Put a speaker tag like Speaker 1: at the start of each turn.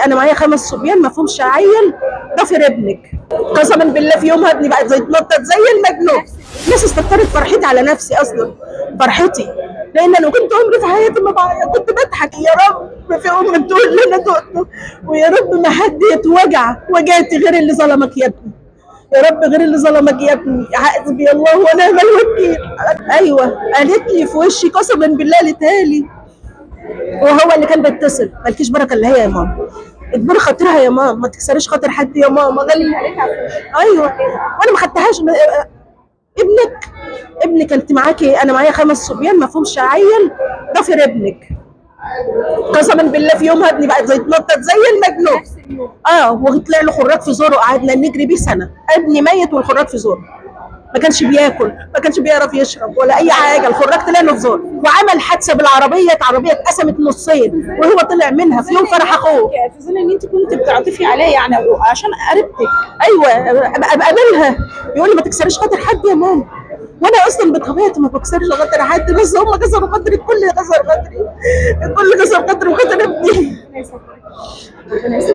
Speaker 1: انا معايا 5 صبيان ما فيهمش عيل ضافر ابنك. قسما بالله في يومها ابني بقى يتنطط زي المجنون. الناس استكترت فرحتي على نفسي اصلا، فرحتي، لان انا كنت عمري في حياتي ما بعيط، كنت بضحك يا رب في ام تقول اللي انا دقته، ويا رب ما حد يتوجع وجعتي غير اللي ظلمك يا ابني، يا رب غير اللي ظلمك يا ابني، حسبي الله ونعم الوكيل. ايوه قالت لي في وشي قسما بالله لتالي، وهو اللي كان بيتصل مالكيش بركه اللي هي يا ماما، اجبري خاطرها يا ماما، ما تكسريش خاطر حد يا ماما، ده اللي ايوه. وانا ما خدتهاش ابنك انت معاكي، انا معايا 5 صبيان ما فيهمش عيل ضافر ابنك. قسما بالله في يومها ابني بقى يتنطط زي المجنون. وطلع له خراج في زوره، قعدنا نجري بيه سنه، ابني ميت والخراج في زوره، ما كانش بياكل، ما كانش بيعرف يشرب ولا اي حاجه، الخراج طلع له في زوره، وعمل حادثه بالعربيه، عربيه اتقسمت نصين وهو طلع منها في يوم فرح اخوه.
Speaker 2: في ظل ان انت كنت بتعطفي عليه يعني عشان قريبتك.
Speaker 1: ايوه بقابلها يقول لي ما تكسريش خاطر حد يا ماما، وانا اصلا بطبيعتي ما بكسرش خاطر حد، بس هم كسروا خاطري، الكل كسر خاطري، الكل كسر خاطري وخاطر ابني.